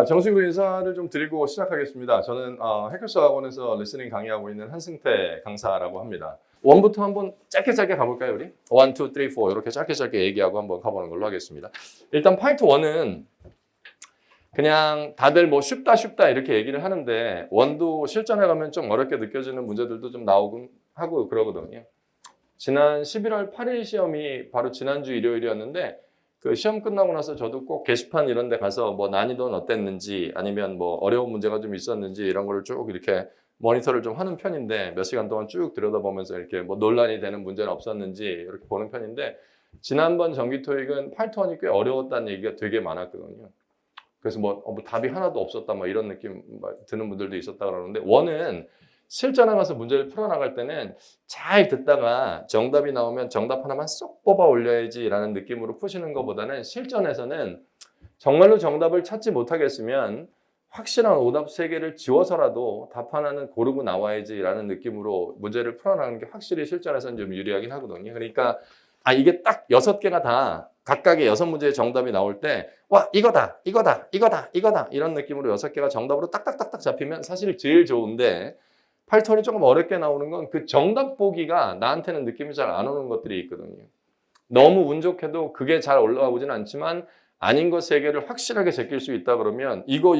정식으로 인사를 좀 드리고 시작하겠습니다. 저는 해커스 학원에서 리스닝 강의하고 있는 한승태 강사라고 합니다. 1부터 한번 짧게 가볼까요, 우리? 1, 2, 3, 4 이렇게 짧게 얘기하고 한번 가보는 걸로 하겠습니다. 일단 파이트 1은 그냥 다들 뭐 쉽다 이렇게 얘기를 하는데 원도 실전에 가면 좀 어렵게 느껴지는 문제들도 좀 나오곤 하고 그러거든요. 지난 11월 8일 시험이 바로 지난주 일요일이었는데 그 시험 끝나고 나서 저도 꼭 게시판 이런 데 가서 뭐 난이도는 어땠는지 아니면 뭐 어려운 문제가 좀 있었는지 이런 거를 쭉 이렇게 모니터를 좀 하는 편인데 몇 시간 동안 쭉 들여다보면서 이렇게 뭐 논란이 되는 문제는 없었는지 이렇게 보는 편인데 지난번 정기 토익은 파이썬이 꽤 어려웠다는 얘기가 되게 많았거든요. 그래서 뭐 답이 하나도 없었다 뭐 이런 느낌 드는 분들도 있었다 그러는데 원은 실전에 가서 문제를 풀어나갈 때는 잘 듣다가 정답이 나오면 정답 하나만 쏙 뽑아 올려야지라는 느낌으로 푸시는 것보다는 실전에서는 정말로 정답을 찾지 못하겠으면 확실한 오답 3개를 지워서라도 답 하나는 고르고 나와야지라는 느낌으로 문제를 풀어나가는 게 확실히 실전에서는 좀 유리하긴 하거든요. 그러니까 이게 딱 6개가 다 각각의 6문제의 정답이 나올 때 와 이거다 이런 느낌으로 6개가 정답으로 딱딱딱딱 잡히면 사실 제일 좋은데 파이썬이 조금 어렵게 나오는 건 그 정답 보기가 나한테는 느낌이 잘 안 오는 것들이 있거든요. 너무 운 좋게도 그게 잘 올라오진 않지만 아닌 것 3개를 확실하게 제낄 수 있다 그러면 이거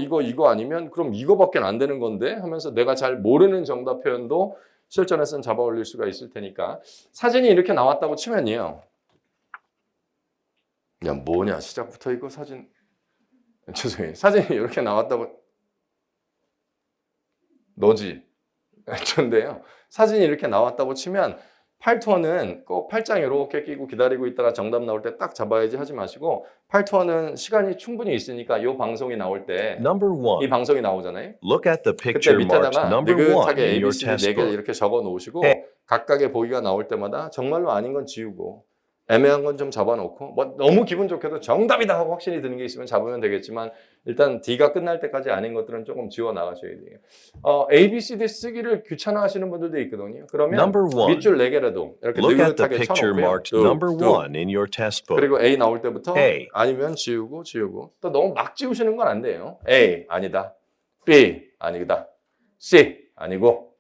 아니면 그럼 이거밖에 안 되는 건데 하면서 내가 잘 모르는 정답 표현도 실전에서는 잡아 올릴 수가 있을 테니까 사진이 이렇게 나왔다고 치면요. 야 뭐냐 시작부터 이거 사진 죄송해요. 사진이 이렇게 나왔다고 너지? 그런데요. 사진이 이렇게 나왔다고 치면 팔투어는 꼭 팔짱 이렇게 끼고 기다리고 있다가 정답 나올 때 딱 잡아야지 하지 마시고 팔투어는 시간이 충분히 있으니까 이 방송이 나올 때 이 방송이 나오잖아요. Look at the 그때 picture marked 밑에다가 number 1 느긋하게 in your ABCD test 4개를 book. 이렇게 적어 놓으시고 각각의 보기가 나올 때마다 정말로 아닌 건 지우고 애매한 건 좀 잡아놓고 뭐 너무 기분 좋게도 정답이다 하고 확신이 드는 게 있으면 잡으면 되겠지만 일단 D가 끝날 때까지 아닌 것들은 조금 지워 나가셔야 돼요. ABCD 쓰기를 귀찮아 하시는 분들도 있거든요. 그러면 Number 1. 밑줄 4개라도 이렇게 Look at the 느긋하게 picture 쳐놓고요. marked number 1 in your test book. 그리고 A 나올 때부터 A. 아니면 지우고 또 너무 막 지우시는 건 안 돼요. A 아니다. B 아니다. C 아니고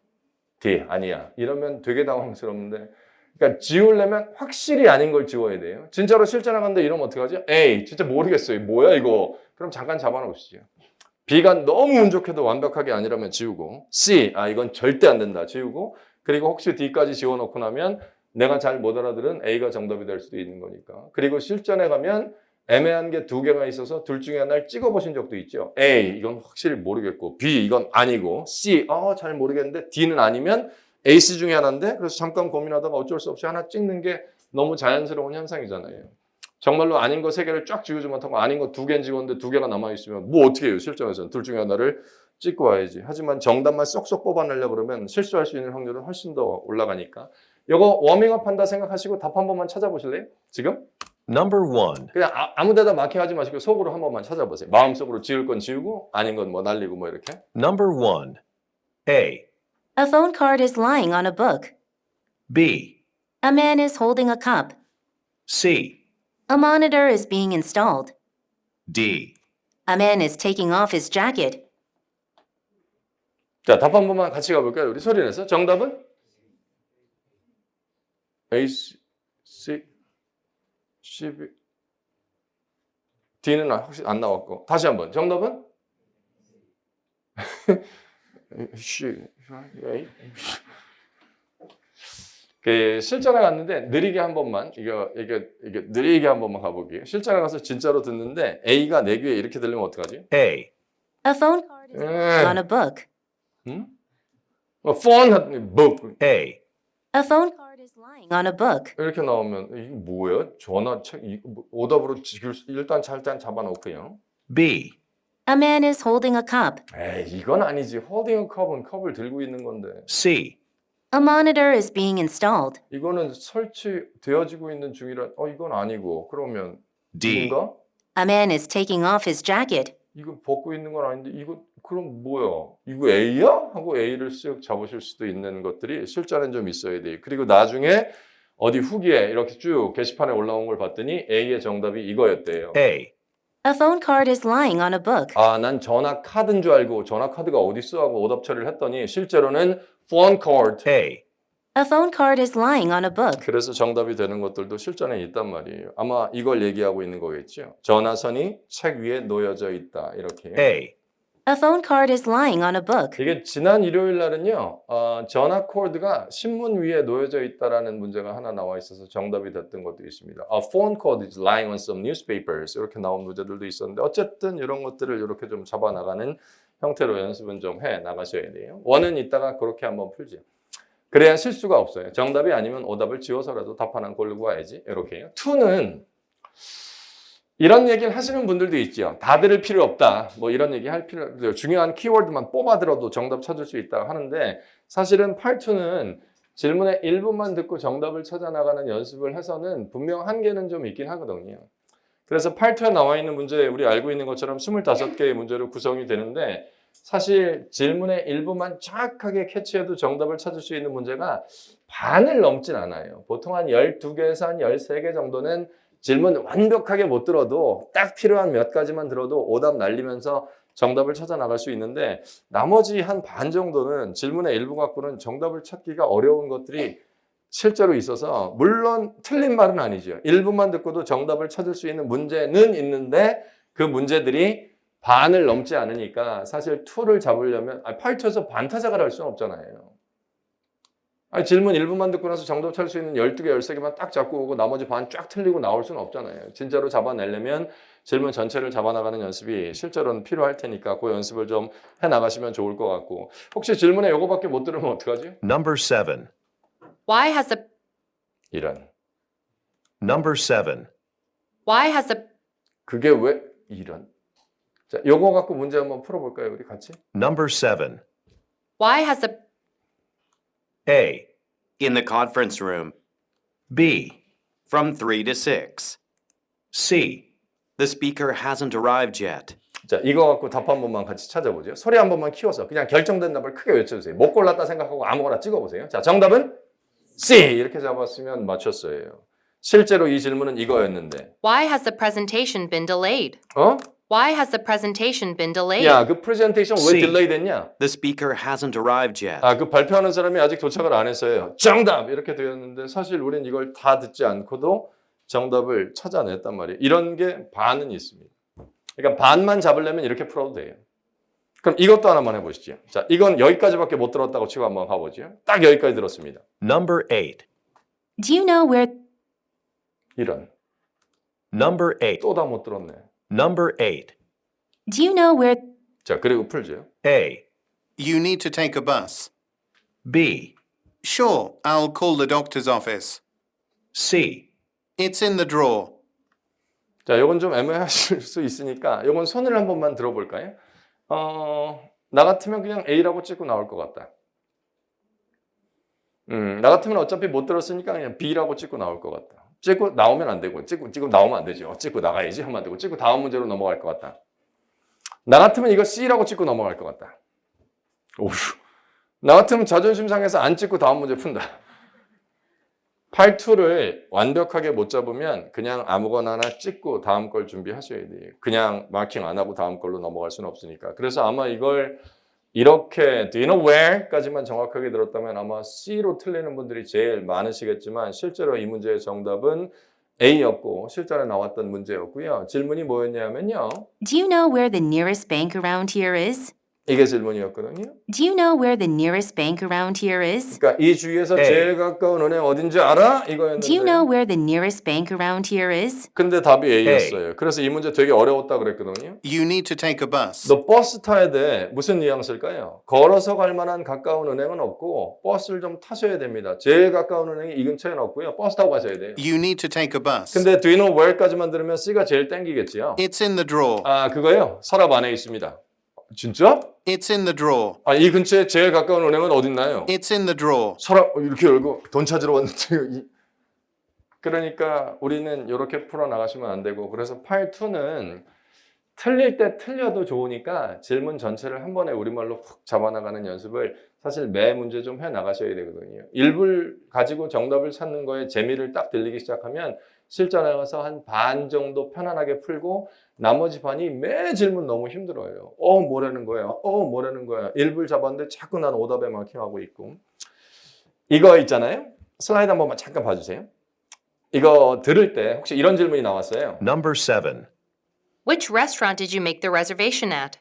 D 아니야. 이러면 되게 당황스럽는데 그러니까 지우려면 확실히 아닌 걸 지워야 돼요. 진짜로 실전 나갔는데 이러면 어떡하지? A 진짜 모르겠어요. 뭐야 이거. 그럼 잠깐 잡아놓으시죠. B가 너무 운 좋게도 완벽하게 아니라면 지우고 C 이건 절대 안 된다. 지우고 그리고 혹시 D까지 지워놓고 나면 내가 잘 못 알아들은 A가 정답이 될 수도 있는 거니까. 그리고 실전에 가면 애매한 게 2개가 있어서 둘 중에 하나를 찍어보신 적도 있죠. A 이건 확실히 모르겠고 B 이건 아니고 C 잘 모르겠는데 D는 아니면 A, C 중에 하나인데 그래서 잠깐 고민하다가 어쩔 수 없이 하나 찍는 게 너무 자연스러운 현상이잖아요. 정말로 아닌 거 3개를 쫙 지우지 못하고 아닌 거 2개는 지웠는데 2개가 남아있으면 뭐 어떻게 해요 실전에서는. 둘 중에 하나를 찍고 와야지. 하지만 정답만 쏙쏙 뽑아내려고 그러면 실수할 수 있는 확률은 훨씬 더 올라가니까 이거 워밍업 한다 생각하시고 답 한 번만 찾아보실래요? 지금? Number 1. 그냥 아무 데다 마킹하지 마시고 속으로 한 번만 찾아보세요. 마음속으로 지울 건 지우고 아닌 건 뭐 날리고 뭐 이렇게. Number 1. A. A phone card is lying on a book. B. A man is holding a cup. C. A monitor is being installed. D. A man is taking off his jacket. 자, 답 한 번만 같이 가볼까요? 우리 소리 내서. 정답은? A, C, C, B. D는 확실히 안 나왔고. 다시 한번. 정답은? C, A. 실전에 갔는데 느리게 한 번만 이게 느리게 한 번만 가볼게요. 실전에 가서 진짜로 듣는데 A가 내 귀에 이렇게 들리면 어떡하지? A. A phone card is lying on a book. phone book A. A phone card is lying on a book. 이렇게 나오면 이게 뭐예요? 전화 책 오답으로 일단 잡아놓고요. B. A man is holding a cup. 에이 이건 아니지. holding a cup은 컵을 들고 있는 건데. C. A monitor is being installed. 이거는 설치되어지고 있는 중이라 이건 아니고 그러면 D. D인가? A man is taking off his jacket. 이거 벗고 있는 건 아닌데 이거 그럼 뭐야? 이거 A야? 하고 A를 쓱 잡으실 수도 있는 것들이 실전엔 좀 있어야 돼요. 그리고 나중에 어디 후기에 이렇게 쭉 게시판에 올라온 걸 봤더니 A의 정답이 이거였대요. A. A phone card is lying on a book. 아, 난 전화 카드인 줄 알고 전화 카드가 어디 있어 하고 오답 처리를 했더니 실제로는 phone card. A. A phone card is lying on a book. 그래서 정답이 되는 것들도 실전에 있단 말이에요. 아마 이걸 얘기하고 있는 거겠죠. 전화선이 책 위에 놓여져 있다. 이렇게. A. A phone card is lying on a book. 이게 지난 일요일 날은요. 전화 코드가 신문 위에 놓여져 있다라는 문제가 하나 나와 있어서 정답이 됐던 것도 있습니다. A phone cord is lying on some newspapers. 이렇게 나온 문제들도 있었는데 어쨌든 이런 것들을 이렇게 좀 잡아나가는 형태로 연습은 좀 해 나가셔야 돼요. 원은 이따가 그렇게 한번 풀죠. 그래야 실수가 없어요. 정답이 아니면 오답을 지워서라도 답 하나 고르고 와야지. 이렇게요. 2는 이런 얘기를 하시는 분들도 있죠. 다 들을 필요 없다. 뭐 이런 얘기 할 필요 없어요. 중요한 키워드만 뽑아 들어도 정답 찾을 수 있다고 하는데 사실은 Part 2는 질문의 일부만 듣고 정답을 찾아 나가는 연습을 해서는 분명 한계는 좀 있긴 하거든요. 그래서 Part 2에 나와 있는 문제 우리 알고 있는 것처럼 25개의 문제로 구성이 되는데 사실 질문의 일부만 정확하게 캐치해도 정답을 찾을 수 있는 문제가 반을 넘진 않아요. 보통 한 12개에서 한 13개 정도는 질문 완벽하게 못 들어도 딱 필요한 몇 가지만 들어도 오답 날리면서 정답을 찾아 나갈 수 있는데 나머지 한 반 정도는 질문의 일부 갖고는 정답을 찾기가 어려운 것들이 실제로 있어서 물론 틀린 말은 아니죠. 일부만 듣고도 정답을 찾을 수 있는 문제는 있는데 그 문제들이 반을 넘지 않으니까 사실 2를 잡으려면 파이터에서 반타작을 할 수는 없잖아요. 질문 일부만 듣고 나서 정답 찾을 수 있는 12개, 13개만 딱 잡고 오고 나머지 반 쫙 틀리고 나올 수는 없잖아요. 진짜로 잡아내려면 질문 전체를 잡아나가는 연습이 실제로는 필요할 테니까 그 연습을 좀 해나가시면 좋을 것 같고 혹시 질문에 요거밖에 못 들으면 어떡하지? Number 7. Why has the 이런. Number 7. Why has the 그게 왜 이런? 자, 요거 갖고 문제 한번 풀어볼까요, 우리 같이? Number 7. Why has the A. In the conference room, B. from 3 to 6. C. The speaker hasn't arrived yet. 자, 이거 갖고 답 한 번만 같이 찾아보죠. 소리 한 번만 키워서 그냥 결정된 답을 크게 외쳐주세요. 못 골랐다 생각하고 아무거나 찍어보세요. 자, 정답은 C! 이렇게 잡았으면 맞췄어요. 실제로 이 질문은 이거였는데. Why has the presentation been delayed? 어? Why has the presentation been delayed? 야, 그 프레젠테이션 왜 C. 딜레이 됐냐? The speaker hasn't arrived yet. 그 발표하는 사람이 아직 도착을 안 했어요. 정답! 이렇게 되었는데 사실 우린 이걸 다 듣지 않고도 정답을 찾아냈단 말이에요. 이런 게 반은 있습니다. 그러니까 반만 잡으려면 이렇게 풀어도 돼요. 그럼 이것도 하나만 해보시죠. 자, 이건 여기까지밖에 못 들었다고 치고 한번 가보죠. 딱 여기까지 들었습니다. Number 8. Do you know where 이런. Number 8. 또 다 못 들었네. Number 8. Do you know where 자, 그리고 풀죠. A. You need to take a bus. B. Sure, I'll call the doctor's office. C. It's in the drawer. 자, 요건 좀 애매하실 수 있으니까 요건 손을 한 번만 들어볼까요? 나 같으면 그냥 A라고 찍고 나올 것 같다. 나 같으면 어차피 못 들었으니까 그냥 B라고 찍고 나올 것 같다. 찍고 나오면 안 되고, 찍고 나오면 안 되죠. 찍고 나가야지 하면 안 되고, 찍고 다음 문제로 넘어갈 것 같다. 나 같으면 이거 C라고 찍고 넘어갈 것 같다. 오우. 나 같으면 자존심 상해서 안 찍고 다음 문제 푼다. Part 2를 완벽하게 못 잡으면 그냥 아무거나 하나 찍고 다음 걸 준비하셔야 돼요. 그냥 마킹 안 하고 다음 걸로 넘어갈 수는 없으니까. 그래서 아마 이걸 이렇게 Do you know where? 까지만 정확하게 들었다면 아마 C로 틀리는 분들이 제일 많으시겠지만 실제로 이 문제의 정답은 A였고 실전에 나왔던 문제였고요. 질문이 뭐였냐면요. Do you know where the nearest bank around here is? 이게 질문이었거든요. Do you know where the nearest bank around here is? 그러니까 이 주위에서 A. 제일 가까운 은행 어딘지 알아? Do you know 이거였는데 where the nearest bank around here is? 근데 답이 A였어요. 그래서 이 문제 되게 어려웠다 그랬거든요. You need to take a bus. 너 버스 타야 돼. 무슨 뉘앙스일까요? 걸어서 갈 만한 가까운 은행은 없고 버스를 좀 타셔야 됩니다. 제일 가까운 은행이 이 근처에는 없고요. 버스 타고 가셔야 돼요. You need to take a bus. 근데 do you know where까지만 들으면 C가 제일 땡기겠지요. It's in the drawer. 그거요? 서랍 안에 있습니다. 진짜? It's in the drawer. 이 근처에 제일 가까운 은행은 어딨나요? It's in the drawer. 서랍 이렇게 열고 돈 찾으러 왔는데 그러니까 우리는 이렇게 풀어 나가시면 안 되고 그래서 Part 2는 틀릴 때 틀려도 좋으니까 질문 전체를 한 번에 우리말로 훅 잡아나가는 연습을 사실 매 문제 좀 해 나가셔야 되거든요. 일부를 가지고 정답을 찾는 거에 재미를 딱 들리기 시작하면 실전에 가서 한 반 정도 편안하게 풀고 나머지 반이 매 질문 너무 힘들어요. 뭐라는 거야? 뭐라는 거야? 일부를 잡았는데 자꾸 난 오답에 마킹하고 있고. 이거 있잖아요. 슬라이드 한 번만 잠깐 봐주세요. 이거 들을 때 혹시 이런 질문이 나왔어요. Number 7. Which restaurant did you make the reservation at?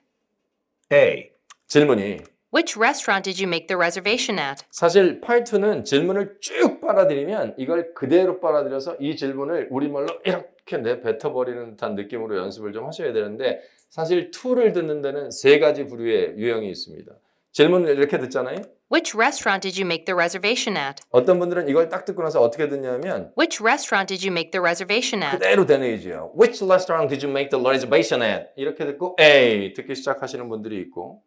A. 질문이 Which restaurant did you make the reservation at? 사실 파트2는 질문을 쭉 빨아들이면 이걸 그대로 빨아들여서 이 질문을 우리말로 이렇게 내뱉어버리는 듯한 느낌으로 연습을 좀 하셔야 되는데 사실 2를 듣는 데는 3가지 부류의 유형이 있습니다. 질문을 이렇게 듣잖아요. Which restaurant did you make the reservation at? 어떤 분들은 이걸 딱 듣고 나서 어떻게 듣냐면 Which restaurant did you make the reservation at? 그대로 되뇌이죠. Which restaurant did you make the reservation at? 이렇게 듣고 A 듣기 시작하시는 분들이 있고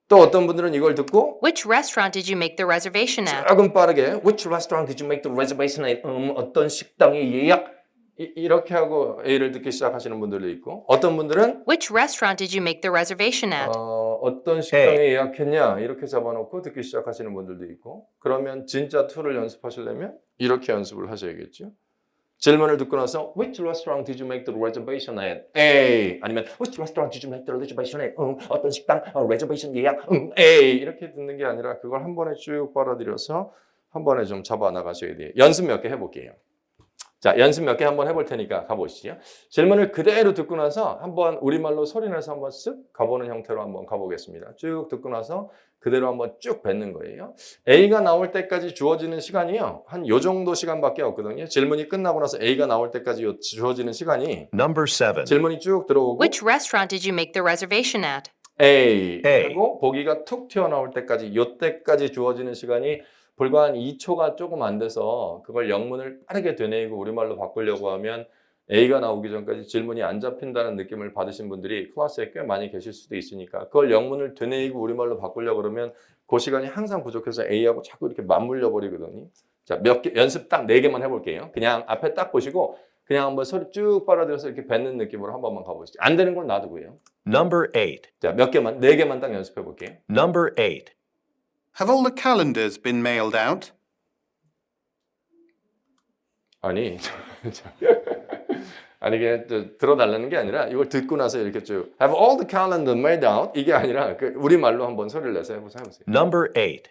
또 어떤 분들은 이걸 듣고 Which restaurant did you make the reservation at? 조금 빠르게 Which restaurant did you make the reservation at? 어떤 식당에 예약? 이렇게 하고 A를 듣기 시작하시는 분들도 있고 어떤 분들은 Which restaurant did you make the reservation at? 어떤 식당에 예약했냐? 이렇게 잡아놓고 듣기 시작하시는 분들도 있고 그러면 진짜 2를 연습하시려면 이렇게 연습을 하셔야겠죠. 질문을 듣고 나서 Which restaurant did you make the reservation at? A 아니면 Which restaurant did you make the reservation at? 어떤 식당 reservation 예약? A 이렇게 듣는 게 아니라 그걸 한 번에 쭉 빨아들여서 한 번에 좀 잡아 나가셔야 돼요. 연습 몇 개 해볼게요. 자, 연습 몇 개 한번 해볼 테니까 가보시죠. 질문을 그대로 듣고 나서 한번 우리말로 소리내서 한번 쓱 가보는 형태로 한번 가보겠습니다. 쭉 듣고 나서 그대로 한번 쭉 뱉는 거예요. A가 나올 때까지 주어지는 시간이요. 한 요 정도 시간밖에 없거든요. 질문이 끝나고 나서 A가 나올 때까지 주어지는 시간이 Number 7. 질문이 쭉 들어오고 Which restaurant did you make the reservation at? A A. 하고 보기가 툭 튀어나올 때까지 요때까지 주어지는 시간이 불과 한 2초가 조금 안 돼서 그걸 영문을 빠르게 되뇌이고 우리말로 바꾸려고 하면 A가 나오기 전까지 질문이 안 잡힌다는 느낌을 받으신 분들이 클래스에 꽤 많이 계실 수도 있으니까 그걸 영문을 되뇌이고 우리말로 바꾸려고 그러면 그 시간이 항상 부족해서 A하고 자꾸 이렇게 맞물려 버리거든요. 자, 몇 개 연습 딱 4개만 해볼게요. 그냥 앞에 딱 보시고 그냥 한번 소리 쭉 빨아들여서 이렇게 뱉는 느낌으로 한 번만 가보시죠. 안 되는 건 놔두고요. Number 8. 자, 몇 개만, 4개만 딱 연습해 볼게요. Number 8. Have all the calendars been mailed out? 아니, 아니 이게 들어달라는 게 아니라 이걸 듣고 나서 이렇게 쭉 Have all the calendar mailed out? 이게 아니라 우리 말로 한번 소리를 내서 해보세요. Number 8.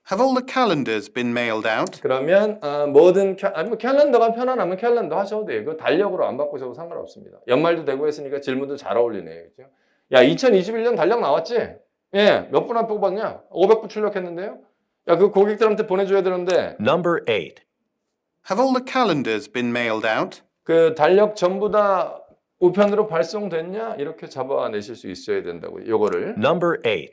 Have all the calendars been mailed out? 그러면 모든 뭐 캘린더가 편안하면 캘린더 하셔도 돼요. 그 달력으로 안 바꾸셔도 상관없습니다. 연말도 되고 했으니까 질문도 잘 어울리네요. 그죠? 야, 2021년 달력 나왔지? 예, 몇 분 안 뽑았냐? 500분 출력했는데요. 야, 그 고객들한테 보내줘야 되는데 Number 8. Have all the calendars been mailed out? 그 달력 전부 다 우편으로 발송됐냐? 이렇게 잡아내실 수 있어야 된다고요. 요거를. Number 8.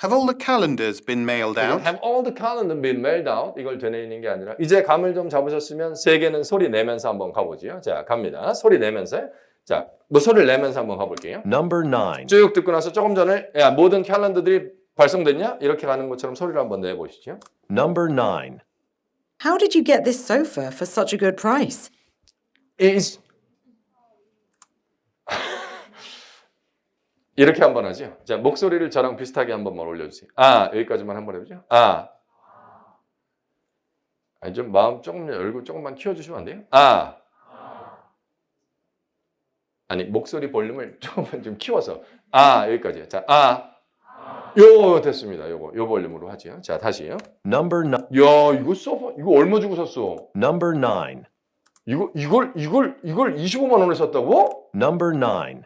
Have all the calendars been mailed out? Have all the calendar been mailed out? 이걸 되뇌이는 게 아니라 이제 감을 좀 잡으셨으면 3개는 소리 내면서 한번 가보지요. 자, 갑니다. 소리 내면서. 자, 뭐 소리를 내면서 한번 가볼게요. Number 9. 쭉 듣고 나서 조금 전에 야, 모든 캘린더들이 발송됐냐? 이렇게 가는 것처럼 소리를 한번 내보시죠. Number 9. How did you get this sofa for such a good price? Is 이렇게 한번 하죠. 자, 목소리를 저랑 비슷하게 한 번만 올려주세요. 여기까지만 한번 해보죠. 아니, 좀 마음 조금 열고 조금만 키워주시면 안 돼요? 아니, 목소리 볼륨을 조금만 좀 키워서. 여기까지요. 자, 요 됐습니다. 요 볼륨으로 하지요. 자, 다시요. Number 9. 야, 이거 소파 이거 얼마 주고 샀어? Number 9. 이걸 25만 원에 샀다고? Number 9.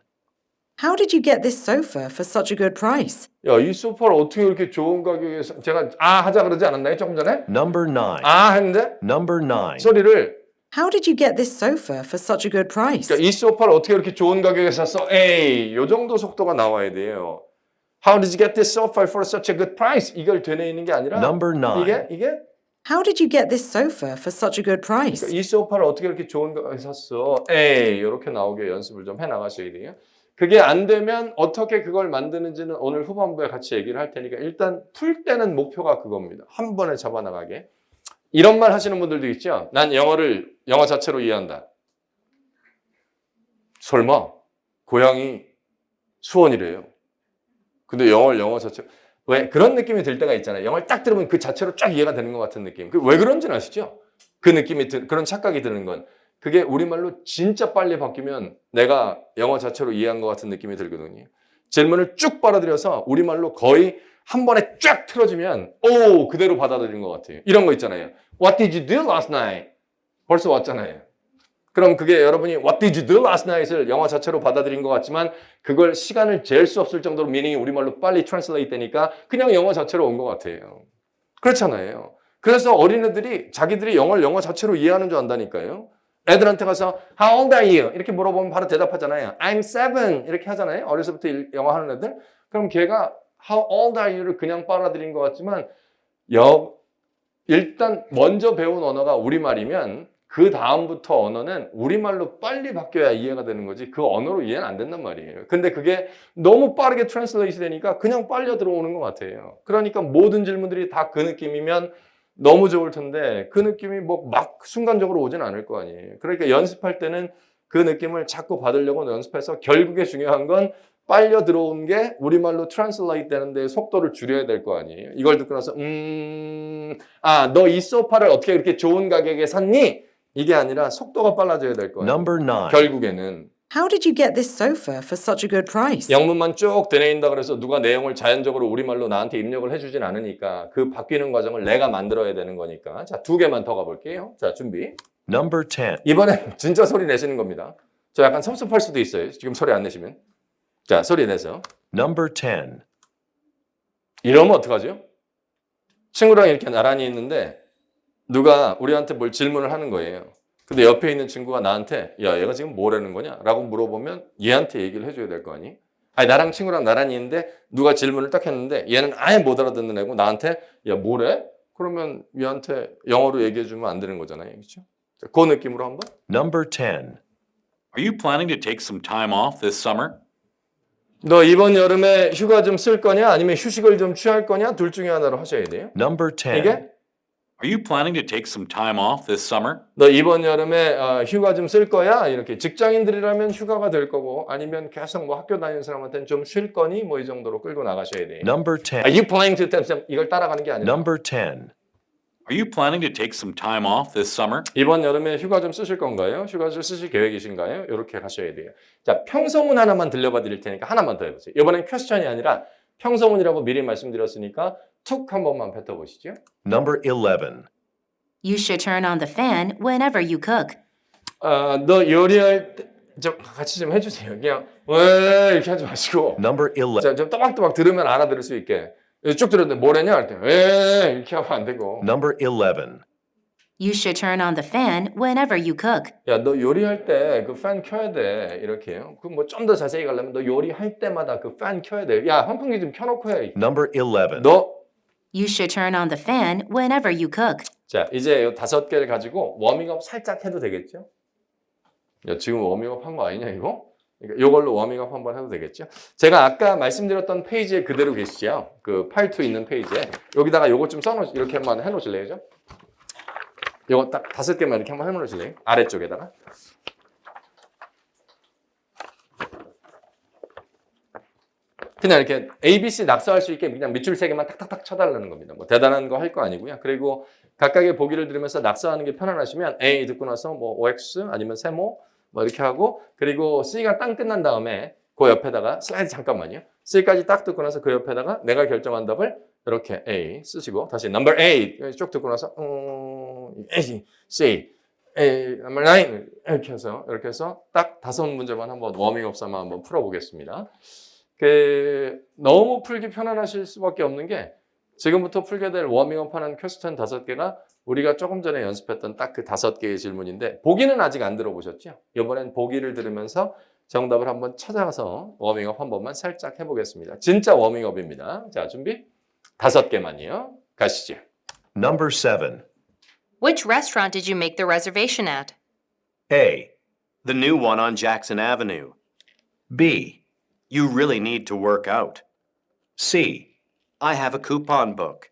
How did you get this sofa for such a good price? 야, 이 소파를 어떻게 이렇게 좋은 가격에 제가 하자 그러지 않았나요? 조금 전에? Number 9. 했는데 Number 9. 소리를 How did you get this sofa for such a good price? 그러니까 이 소파를 어떻게 이렇게 좋은 가격에 샀어? 요 정도 속도가 나와야 돼요. How did you get this sofa for such a good price? 이걸 되뇌이는 게 아니라 Number 9. 이게 How did you get this sofa for such a good price? 그러니까 이 소파를 어떻게 이렇게 좋은 가격에 샀어? 이렇게 나오게 연습을 좀 해나가셔야 돼요. 그게 안 되면 어떻게 그걸 만드는지는 오늘 후반부에 같이 얘기를 할 테니까 일단 풀 때는 목표가 그겁니다. 한 번에 잡아나가게. 이런 말 하시는 분들도 있죠. 난 영어를 영어 자체로 이해한다. 설마 고향이 수원이래요. 근데 영어를 영어 자체로 왜 그런 느낌이 들 때가 있잖아요. 영어를 딱 들으면 그 자체로 쫙 이해가 되는 것 같은 느낌. 왜 그런지는 아시죠? 그 느낌이 그런 착각이 드는 건 그게 우리말로 진짜 빨리 바뀌면 내가 영어 자체로 이해한 것 같은 느낌이 들거든요. 질문을 쭉 빨아들여서 우리말로 거의 한 번에 쫙 틀어지면 오 그대로 받아들인 것 같아요. 이런 거 있잖아요. What did you do last night? 벌써 왔잖아요. 그럼 그게 여러분이 What did you do last night을 영어 자체로 받아들인 것 같지만 그걸 시간을 잴 수 없을 정도로 미닝이 우리말로 빨리 트랜슬레이트 되니까 그냥 영어 자체로 온 것 같아요. 그렇잖아요. 그래서 어린애들이 자기들이 영어를 영어 자체로 이해하는 줄 안다니까요. 애들한테 가서 How old are you? 이렇게 물어보면 바로 대답하잖아요. I'm 7 이렇게 하잖아요. 어려서부터 영어 하는 애들. 그럼 걔가 How old are you를 그냥 빨아들인 것 같지만 일단 먼저 배운 언어가 우리말이면 그 다음부터 언어는 우리말로 빨리 바뀌어야 이해가 되는 거지 그 언어로 이해는 안 된단 말이에요. 근데 그게 너무 빠르게 트랜슬레이트 되니까 그냥 빨려 들어오는 것 같아요. 그러니까 모든 질문들이 다 그 느낌이면 너무 좋을 텐데 그 느낌이 뭐 막 순간적으로 오진 않을 거 아니에요. 그러니까 연습할 때는 그 느낌을 자꾸 받으려고 연습해서 결국에 중요한 건 빨려 들어온 게 우리말로 트랜슬레이트 되는 데 속도를 줄여야 될 거 아니에요. 이걸 듣고 나서 너 이 소파를 어떻게 이렇게 좋은 가격에 샀니? 이게 아니라 속도가 빨라져야 될 거예요. Number 9. 결국에는 How did you get this sofa for such a good price? 영문만 쭉 되뇌인다 그래서 누가 내용을 자연적으로 우리말로 나한테 입력을 해주진 않으니까 그 바뀌는 과정을 내가 만들어야 되는 거니까. 자, 2개만 더 가볼게요. 자, 준비. Number 10. 이번엔 진짜 소리 내시는 겁니다. 저 약간 섭섭할 수도 있어요. 지금 소리 안 내시면. 자, 소리 내서. Number 10. 이러면 어떡하죠? 친구랑 이렇게 나란히 있는데 누가 우리한테 뭘 질문을 하는 거예요. 근데 옆에 있는 친구가 나한테 야 얘가 지금 뭐라는 거냐? 라고 물어보면 얘한테 얘기를 해줘야 될 거 아니? 아니 나랑 친구랑 나란히 있는데 누가 질문을 딱 했는데 얘는 아예 못 알아듣는 애고 나한테 야 뭐래? 그러면 얘한테 영어로 얘기해주면 안 되는 거잖아요. 그렇죠? 자, 그 느낌으로 한번. Number 10. Are you planning to take some time off this summer? 너 이번 여름에 휴가 좀 쓸 거냐? 아니면 휴식을 좀 취할 거냐? 둘 중에 하나로 하셔야 돼요. Number 10. 이게 Are you planning to take some time off this summer? 너 이번 여름에 휴가 좀 쓸 거야? 이렇게 직장인들이라면 휴가가 될 거고 아니면 계속 뭐 학교 다니는 사람한테는 좀 쉴 거니? 뭐 이 정도로 끌고 나가셔야 돼요. Number 10. Are you planning to take 이걸 따라가는 게 아니라 Number 10. Are you planning to take some time off this summer? 이번 여름에 휴가 좀 쓰실 건가요? 휴가를 쓰실 계획이신가요? 이렇게 가셔야 돼요. 자, 평서문 하나만 들려봐 드릴 테니까 하나만 더 해보세요. 이번엔 퀘스천이 아니라 평서문이라고 미리 말씀드렸으니까 툭 한 번만 뱉어보시죠. Number 11. You should turn on the fan whenever you cook. 너 요리할 때 좀 같이 좀 해주세요. 그냥 왜 이렇게 하지 마시고 Number 11. 자, 좀 또박또박 들으면 알아들을 수 있게 쭉 들었는데 뭐래냐 할 때 왜 이렇게 하면 안 되고 Number 11. You should turn on the fan whenever you cook. 야, 너 요리할 때 그 팬 켜야 돼. 이렇게요. 그 뭐 좀 더 자세히 가려면 너 요리할 때마다 그 팬 켜야 돼. 야, 환풍기 좀 켜놓고 해. Number 11. 너 You should turn on the fan whenever you cook. 자, 이제 이 5개를 가지고 워밍업 살짝 해도 되겠죠? 야, 지금 워밍업 한 거 아니냐, 이거? 그러니까 이걸로 워밍업 한번 해도 되겠죠? 제가 아까 말씀드렸던 페이지에 그대로 계시죠? 그 파일 2 있는 페이지에. 여기다가 요거 좀 이렇게 한번 해놓으실래요? 요거 딱 5개만 이렇게 한번 해놓으실래요? 아래쪽에다가. 그냥 이렇게 ABC 낙서할 수 있게 그냥 밑줄 3개만 탁탁탁 쳐달라는 겁니다. 뭐 대단한 거 할 거 아니고요. 그리고 각각의 보기를 들으면서 낙서하는 게 편안하시면 A 듣고 나서 뭐 OX 아니면 세모 뭐 이렇게 하고 그리고 C가 땅 끝난 다음에 그 옆에다가 슬라이드 잠깐만요. C까지 딱 듣고 나서 그 옆에다가 내가 결정한 답을 이렇게 A 쓰시고 다시 number A 쭉 듣고 나서 A, C, A, number 9 이렇게 해서 딱 5문제만 한번 워밍업 삼아 한번 풀어보겠습니다. 너무 풀기 편안하실 수밖에 없는 게 지금부터 풀게 될 워밍업하는 퀘스천 5개가 우리가 조금 전에 연습했던 딱 그 5개의 질문인데 보기는 아직 안 들어보셨죠? 이번엔 보기를 들으면서 정답을 한번 찾아가서 워밍업 한 번만 살짝 해보겠습니다. 진짜 워밍업입니다. 자, 준비 5개만요. 가시죠. Number 7. Which restaurant did you make the reservation at? A. The new one on Jackson Avenue. B. You really need to work out. C. I have a coupon book.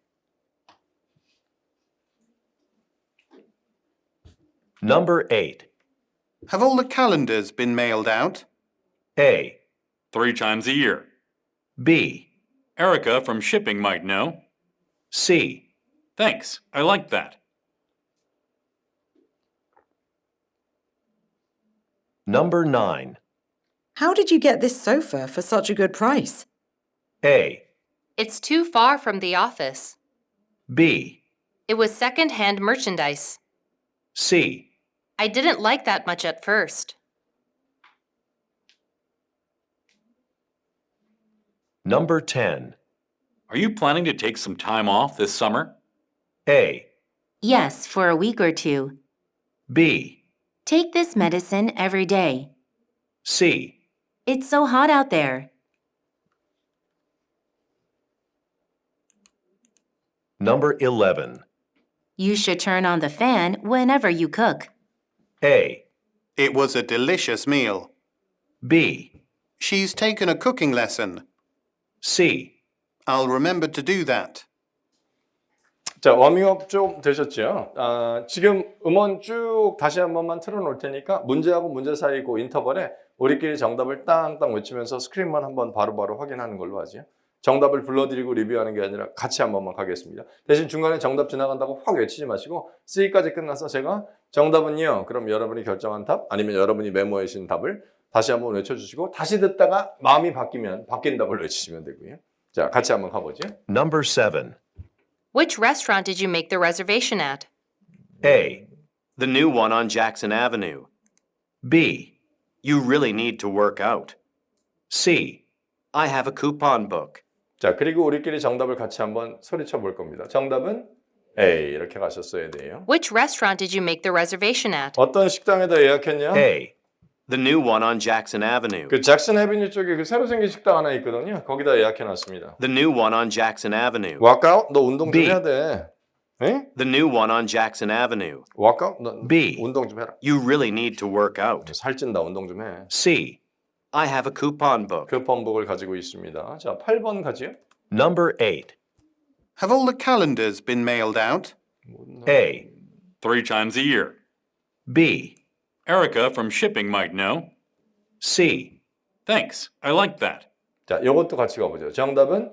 Number 8. Have all the calendars been mailed out? A. 3 times a year. B. Erica from shipping might know. C. Thanks, I like that. Number 9. How did you get this sofa for such a good price? A, It's too far from the office. B, It was second-hand merchandise. C. I didn't like that much at first. Number 10. Are you planning to take some time off this summer? A, Yes, for a week or two. B, Take this medicine every day. C. It's so hot out there. Number 11. You should turn on the fan whenever you cook. A, It was a delicious meal. B, She's taken a cooking lesson. C. I'll remember to do that. 자, 워밍업 좀 되셨죠? 지금 음원 쭉 다시 한 번만 틀어놓을 테니까 문제하고 문제 사이 그 인터벌에 우리끼리 정답을 땅땅 외치면서 스크린만 한번 바로바로 확인하는 걸로 하죠. 정답을 불러드리고 리뷰하는 게 아니라 같이 한 번만 가겠습니다. 대신 중간에 정답 지나간다고 확 외치지 마시고 C까지 끝나서 제가 정답은요. 그럼 여러분이 결정한 답 아니면 여러분이 메모해 주신 답을 다시 한번 외쳐주시고 다시 듣다가 마음이 바뀌면 바뀐 답을 외치시면 되고요. 자, 같이 한번 가보죠. Number 7. Which restaurant did you make the reservation at? A, The new one on Jackson Avenue. B, You really need to work out. C. I have a coupon book. 자, 그리고 우리끼리 정답을 같이 한번 소리쳐 볼 겁니다. 정답은 A 이렇게 가셨어야 돼요. Which restaurant did you make the reservation at? 어떤 식당에다 예약했냐? A, The new one on Jackson Avenue. 그 잭슨 애비뉴 쪽에 그 새로 생긴 식당 하나 있거든요. 거기다 예약해놨습니다. The new one on Jackson Avenue. 워크아웃? 너 운동 좀 B. 해야 돼. 에? The new one on Jackson Avenue. 워크아웃? 너 B. 운동 좀 해라. You really need to work out. 살찐다. 운동 좀 해. C. I have a coupon book. 쿠폰북을 가지고 있습니다. 자, 8번 가지요. Number 8. Have all the calendars been mailed out? A, 3 times a year. B, Erica from shipping might know. C. Thanks, I like that. 자, 이것도 같이 가보죠. 정답은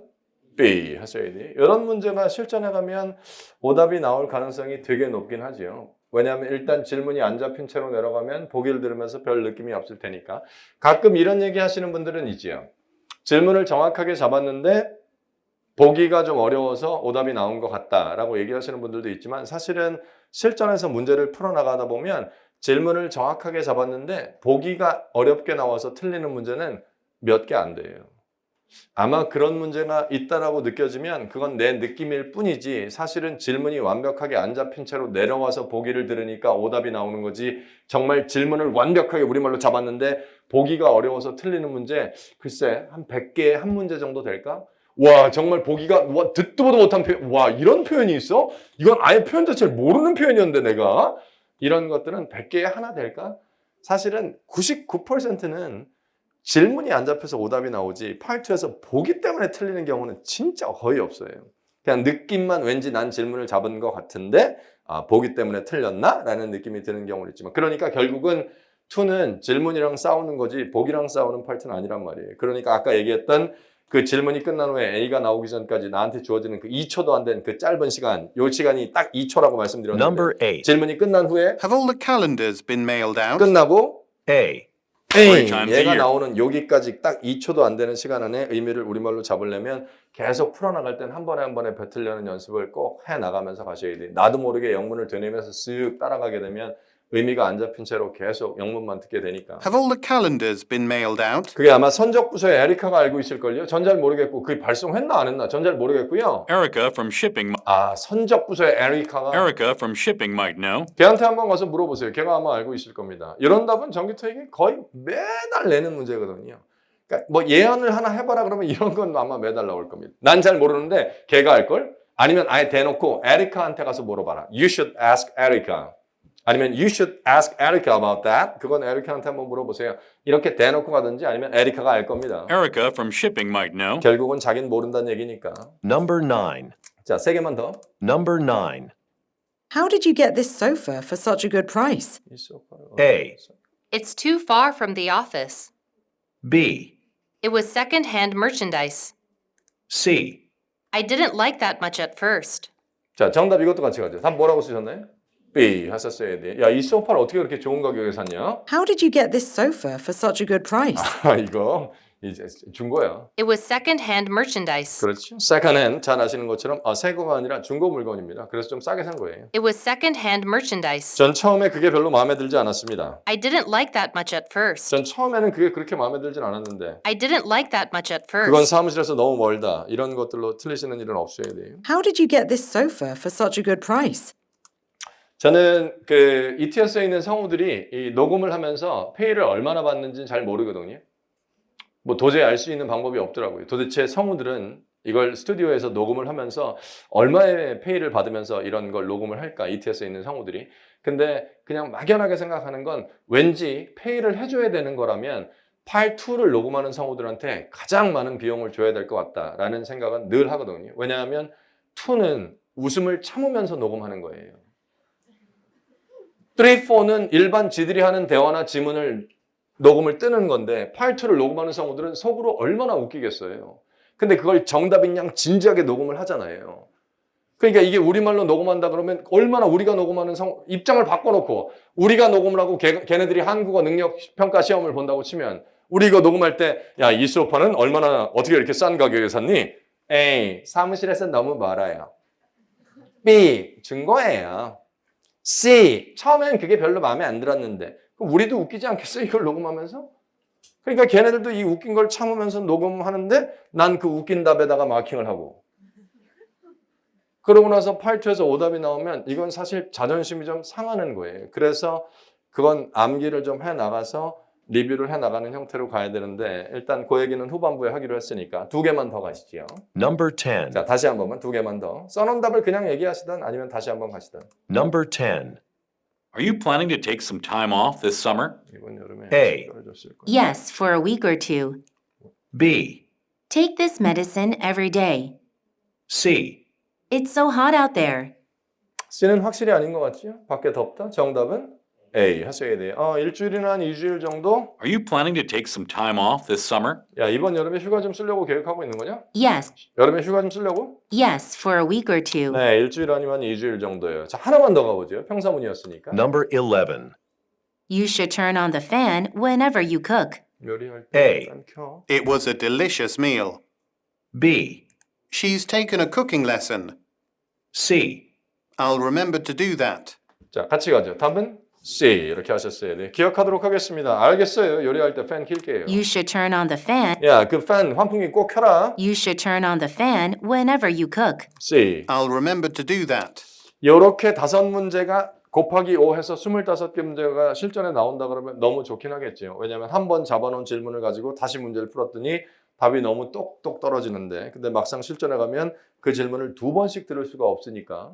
B 하셔야 돼요. 이런 문제가 실전에 가면 오답이 나올 가능성이 되게 높긴 하지요. 왜냐하면 일단 질문이 안 잡힌 채로 내려가면 보기를 들으면서 별 느낌이 없을 테니까. 가끔 이런 얘기 하시는 분들은 있지요. 질문을 정확하게 잡았는데 보기가 좀 어려워서 오답이 나온 것 같다라고 얘기하시는 분들도 있지만 사실은 실전에서 문제를 풀어나가다 보면 질문을 정확하게 잡았는데 보기가 어렵게 나와서 틀리는 문제는 몇 개 안 돼요. 아마 그런 문제가 있다라고 느껴지면 그건 내 느낌일 뿐이지 사실은 질문이 완벽하게 안 잡힌 채로 내려와서 보기를 들으니까 오답이 나오는 거지 정말 질문을 완벽하게 우리말로 잡았는데 보기가 어려워서 틀리는 문제 글쎄 한 100개에 한 문제 정도 될까? 와 정말 보기가 와 듣도 보도 못한 표현 와 이런 표현이 있어? 이건 아예 표현 자체를 모르는 표현이었는데 내가 이런 것들은 100개에 하나 될까? 사실은 99%는 질문이 안 잡혀서 오답이 나오지 파트2에서 보기 때문에 틀리는 경우는 진짜 거의 없어요. 그냥 느낌만 왠지 난 질문을 잡은 것 같은데 보기 때문에 틀렸나? 라는 느낌이 드는 경우는 있지만 그러니까 결국은 2는 질문이랑 싸우는 거지 보기랑 싸우는 파트는 아니란 말이에요. 그러니까 아까 얘기했던 그 질문이 끝난 후에 A가 나오기 전까지 나한테 주어지는 그 2초도 안 된 그 짧은 시간 요 시간이 딱 2초라고 말씀드렸는데 Number 8. 질문이 끝난 후에 Have all the calendars been mailed out? 끝나고 A, 에이, times a 얘가 year. 나오는 여기까지 딱 2초도 안 되는 시간 안에 의미를 우리말로 잡으려면 계속 풀어나갈 땐 한 번에 한 번에 뱉으려는 연습을 꼭 해나가면서 가셔야 돼요. 나도 모르게 영문을 되뇌면서 쓱 따라가게 되면 의미가 안 잡힌 채로 계속 영문만 듣게 되니까. Have all the calendars been mailed out? 그게 아마 선적부서의 에리카가 알고 있을걸요? 전 잘 모르겠고 그게 발송했나 안 했나? 전 잘 모르겠고요. Erica from shipping. 선적부서의 에리카가 Erica from shipping might know. 걔한테 한번 가서 물어보세요. 걔가 아마 알고 있을 겁니다. 이런 답은 전기토익이 거의 매달 내는 문제거든요. 그러니까 뭐 예언을 하나 해봐라 그러면 이런 건 아마 매달 나올 겁니다. 난 잘 모르는데 걔가 알걸? 아니면 아예 대놓고 에리카한테 가서 물어봐라. You should ask Erica. 아니면 you should ask Erica about that. 그건 에리카한테 한번 물어보세요. 이렇게 대놓고 가든지 아니면 에리카가 알 겁니다. Erica from shipping might know. 결국은 자기는 모른다는 얘기니까. Number 9. 자, 3개만 더. Number 9. How did you get this sofa for such a good price? A, It's too far from the office. B, It was second-hand merchandise. C. I didn't like that much at first. 자, 정답 이것도 같이 가죠. 답 뭐라고 쓰셨나요? B 하셨어야 돼. 야, 이 소파를 어떻게 그렇게 좋은 가격에 샀냐? How did you get this sofa for such a good price? 아, 이거 이제 준 거야. It was second-hand merchandise. 그렇죠. 세컨핸드 잘 아시는 것처럼 새 거가 아니라 중고 물건입니다. 그래서 좀 싸게 산 거예요. It was second-hand merchandise. 전 처음에 그게 별로 마음에 들지 않았습니다. I didn't like that much at first. 전 처음에는 그게 그렇게 마음에 들진 않았는데 I didn't like that much at 그건 first. 사무실에서 너무 멀다. 이런 것들로 틀리시는 일은 없어야 돼요. How did you get this sofa for such a good price? 저는 그 ETS에 있는 성우들이 이 녹음을 하면서 페이를 얼마나 받는지는 잘 모르거든요. 뭐 도저히 알 수 있는 방법이 없더라고요. 도대체 성우들은 이걸 스튜디오에서 녹음을 하면서 얼마의 페이를 받으면서 이런 걸 녹음을 할까? ETS에 있는 성우들이. 근데 그냥 막연하게 생각하는 건 왠지 페이를 해줘야 되는 거라면 파일 2를 녹음하는 성우들한테 가장 많은 비용을 줘야 될 것 같다라는 생각은 늘 하거든요. 왜냐하면 2는 웃음을 참으면서 녹음하는 거예요. 3, 4는 일반 지들이 하는 대화나 지문을 녹음을 뜨는 건데 파일 2를 녹음하는 성우들은 속으로 얼마나 웃기겠어요. 근데 그걸 정답인 양 진지하게 녹음을 하잖아요. 그러니까 이게 우리말로 녹음한다 그러면 얼마나 우리가 녹음하는 입장을 바꿔놓고 우리가 녹음을 하고 걔네들이 한국어 능력 평가 시험을 본다고 치면 우리 이거 녹음할 때 야, 이 소파는 얼마나 어떻게 이렇게 싼 가격에 샀니? A. 사무실에서 너무 멀어요. B. 준 거예요. C. 처음엔 그게 별로 마음에 안 들었는데 그럼 우리도 웃기지 않겠어요? 이걸 녹음하면서? 그러니까 걔네들도 이 웃긴 걸 참으면서 녹음하는데 난 그 웃긴 답에다가 마킹을 하고 그러고 나서 파일 2에서 오답이 나오면 이건 사실 자존심이 좀 상하는 거예요. 그래서 그건 암기를 좀 해나가서 리뷰를 해나가는 형태로 가야 되는데 일단 그 얘기는 후반부에 하기로 했으니까 2개만 더 가시죠. Number 10. 자, 다시 한 번만 2개만 더. 써놓은 답을 그냥 얘기하시든 아니면 다시 한번 가시든. Number 10. Are you planning to take some time off this summer? 이번 여름에 A. 휴가를 줬을 거예요. Yes, for a week or two. B. Take this medicine every day. C. It's so hot out there. C는 확실히 아닌 것 같죠? 밖에 덥다. 정답은 A 하셔야 돼요. 일주일이나 한 2주일 정도? Are you planning to take some time off this summer? 야, 이번 여름에 휴가 좀 쓰려고 계획하고 있는 거냐? Yes, 여름에 휴가 좀 쓰려고? yes, for a week or two. 네, 일주일 아니면 2주일 정도예요. 자, 하나만 더 가보죠. 평사문이었으니까. Number 11. You should turn on the fan whenever you cook. 요리할 A. 때 일단 켜. It was a delicious meal. B. She's taken a cooking lesson. C. I'll remember to do that. 자, 같이 가죠. 답은 C 이렇게 하셨어야 돼요. 기억하도록 하겠습니다. 알겠어요. 요리할 때 팬 킬게요. You should turn on the fan. 야, 그 팬 환풍기 꼭 켜라. You should turn on the fan whenever you cook. C. I'll remember to do that. 요렇게 5문제가 곱하기 5 해서 25개 문제가 실전에 나온다 그러면 너무 좋긴 하겠죠. 왜냐하면 한 번 잡아놓은 질문을 가지고 다시 문제를 풀었더니 답이 너무 똑똑 떨어지는데 근데 막상 실전에 가면 그 질문을 2번씩 들을 수가 없으니까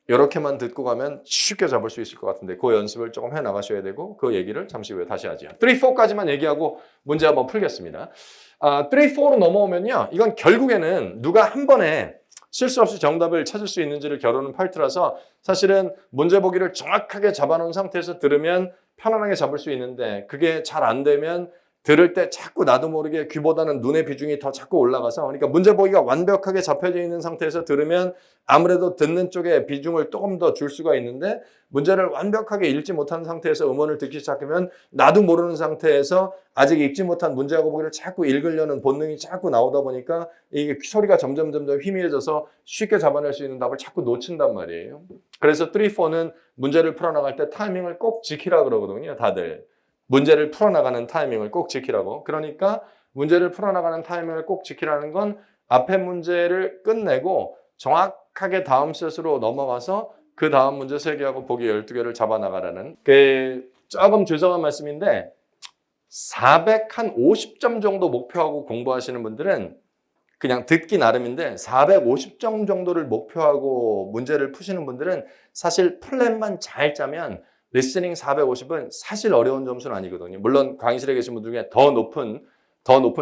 이렇게만 듣고 가면 쉽게 잡을 수 있을 것 같은데 그 연습을 조금 해나가셔야 되고 그 얘기를 잠시 후에 다시 하죠. 3, 4까지만 얘기하고 문제 한번 풀겠습니다. 3, 4로 넘어오면요. 이건 결국에는 누가 한 번에 실수 없이 정답을 찾을 수 있는지를 겨루는 파트라서 사실은 문제 보기를 정확하게 잡아놓은 상태에서 들으면 편안하게 잡을 수 있는데 그게 잘 안 되면 들을 때 자꾸 나도 모르게 귀보다는 눈의 비중이 더 자꾸 올라가서 그러니까 문제 보기가 완벽하게 잡혀져 있는 상태에서 들으면 아무래도 듣는 쪽에 비중을 조금 더 줄 수가 있는데 문제를 완벽하게 읽지 못한 상태에서 음원을 듣기 시작하면 나도 모르는 상태에서 아직 읽지 못한 문제하고 보기를 자꾸 읽으려는 본능이 자꾸 나오다 보니까 이게 소리가 점점 희미해져서 쉽게 잡아낼 수 있는 답을 자꾸 놓친단 말이에요. 그래서 3, 4는 문제를 풀어나갈 때 타이밍을 꼭 지키라 그러거든요. 다들. 문제를 풀어나가는 타이밍을 꼭 지키라고. 그러니까 문제를 풀어나가는 타이밍을 꼭 지키라는 건 앞에 문제를 끝내고 정확하게 다음 셋으로 넘어가서 그 다음 문제 3개하고 보기 12개를 잡아나가라는 조금 죄송한 말씀인데 450점 정도 목표하고 공부하시는 분들은 그냥 듣기 나름인데 450점 정도를 목표하고 문제를 푸시는 분들은 사실 플랜만 잘 짜면 리스닝 450은 사실 어려운 점수는 아니거든요. 물론 강의실에 계신 분들 중에 더 높은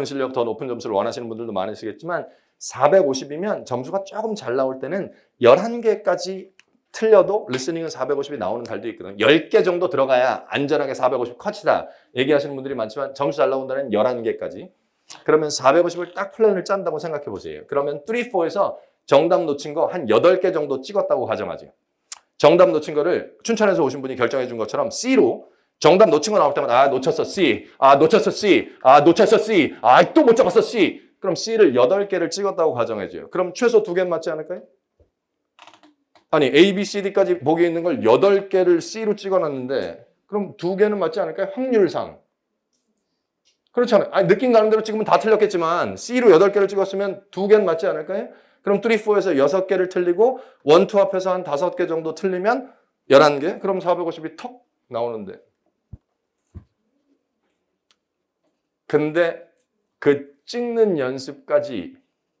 실력, 더 높은 점수를 원하시는 분들도 많으시겠지만 450이면 점수가 조금 잘 나올 때는 11개까지 틀려도 리스닝은 450이 나오는 달도 있거든요. 10개 정도 들어가야 안전하게 450 컷이다 얘기하시는 분들이 많지만 점수 잘 나온다는 11개까지. 그러면 450을 딱 플랜을 짠다고 생각해 보세요. 그러면 3, 4에서 정답 놓친 거 한 8개 정도 찍었다고 가정하죠. 정답 놓친 거를 춘천에서 오신 분이 결정해 준 것처럼 C로 정답 놓친 거 나올 때마다 놓쳤어 C, 놓쳤어 C, 놓쳤어 C, 또 못 잡았어 C. 그럼 C를 8개를 찍었다고 가정해줘요. 그럼 최소 2개는 맞지 않을까요? 아니 A, B, C, D까지 보기에 있는 걸 8개를 C로 찍어놨는데 그럼 2개는 맞지 않을까요? 확률상. 그렇잖아요. 느낌 가는 대로 찍으면 다 틀렸겠지만 C로 8개를 찍었으면 2개는 맞지 않을까요? 그럼 3, 4에서 6개를 틀리고 1, 2 합해서 한 5개 정도 틀리면 11개? 그럼 450이 턱 나오는데. 근데 그 찍는 연습까지,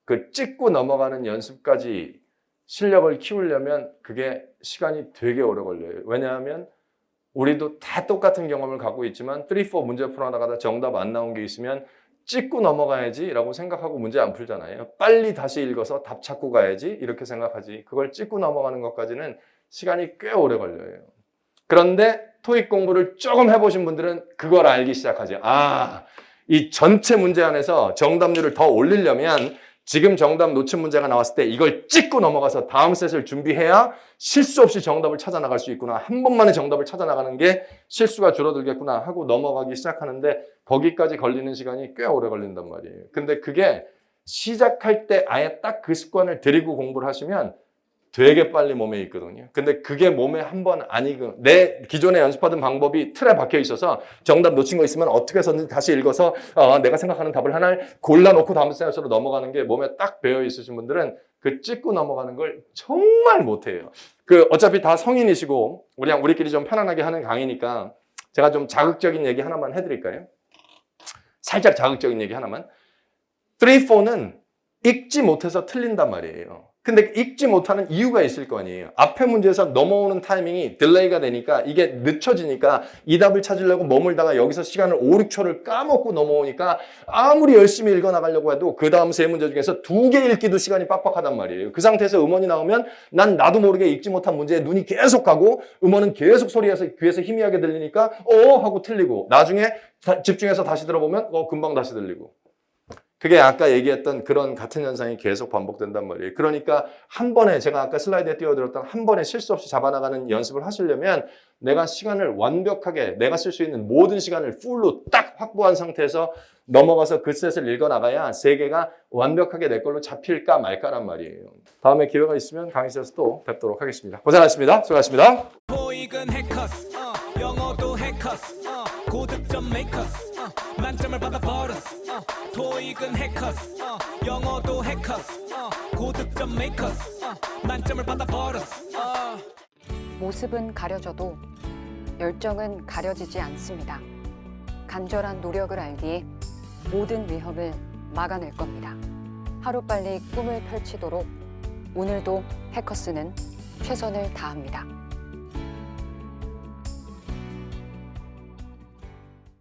그 찍고 넘어가는 연습까지 실력을 키우려면 그게 시간이 되게 오래 걸려요. 왜냐하면 우리도 다 똑같은 경험을 갖고 있지만 3, 4 문제 풀어나가다 정답 안 나온 게 있으면 찍고 넘어가야지 라고 생각하고 문제 안 풀잖아요. 빨리 다시 읽어서 답 찾고 가야지 이렇게 생각하지. 그걸 찍고 넘어가는 것까지는 시간이 꽤 오래 걸려요. 그런데 토익 공부를 조금 해보신 분들은 그걸 알기 시작하죠. 이 전체 문제 안에서 정답률을 더 올리려면 지금 정답 놓친 문제가 나왔을 때 이걸 찍고 넘어가서 다음 셋을 준비해야 실수 없이 정답을 찾아 나갈 수 있구나. 한 번만에 정답을 찾아 나가는 게 실수가 줄어들겠구나 하고 넘어가기 시작하는데 거기까지 걸리는 시간이 꽤 오래 걸린단 말이에요. 근데 그게 시작할 때 아예 딱 그 습관을 들이고 공부를 하시면 되게 빨리 몸에 있거든요. 근데 그게 몸에 한 번 내 기존에 연습하던 방법이 틀에 박혀 있어서 정답 놓친 거 있으면 어떻게 해서든지 다시 읽어서 내가 생각하는 답을 하나를 골라놓고 다음 세션으로 넘어가는 게 몸에 딱 배어 있으신 분들은 그 찍고 넘어가는 걸 정말 못해요. 어차피 다 성인이시고 그냥 우리끼리 좀 편안하게 하는 강의니까 제가 좀 자극적인 얘기 하나만 해드릴까요? 살짝 자극적인 얘기 하나만. 3, 4는 읽지 못해서 틀린단 말이에요. 근데 읽지 못하는 이유가 있을 거 아니에요. 앞에 문제에서 넘어오는 타이밍이 딜레이가 되니까 이게 늦춰지니까 이 답을 찾으려고 머물다가 여기서 시간을 5, 6초를 까먹고 넘어오니까 아무리 열심히 읽어나가려고 해도 그 다음 3문제 중에서 2개 읽기도 시간이 빡빡하단 말이에요. 그 상태에서 음원이 나오면 난 나도 모르게 읽지 못한 문제에 눈이 계속 가고 음원은 계속 소리에서 귀에서 희미하게 들리니까 하고 틀리고 나중에 집중해서 다시 들어보면 금방 다시 들리고. 그게 아까 얘기했던 그런 같은 현상이 계속 반복된단 말이에요. 그러니까 한 번에 제가 아까 슬라이드에 띄워드렸던 한 번에 실수 없이 잡아나가는 연습을 하시려면 내가 시간을 완벽하게 내가 쓸 수 있는 모든 시간을 풀로 딱 확보한 상태에서 넘어가서 그 셋을 읽어나가야 3개가 완벽하게 내 걸로 잡힐까 말까란 말이에요. 다음에 기회가 있으면 강의실에서 또 뵙도록 하겠습니다. 고생하셨습니다. 수고하셨습니다. 토익은 해커스, 영어도 해커스, 고득점 메이커스, 만점을 받아 버렸어. 토익은 해커스, 영어도 해커스, 고득점 메이커스, 만점을 받아 버렸어. 모습은 가려져도 열정은 가려지지 않습니다. 간절한 노력을 알기에 모든 위협을 막아낼 겁니다. 하루빨리 꿈을 펼치도록 오늘도 해커스는 최선을 다합니다.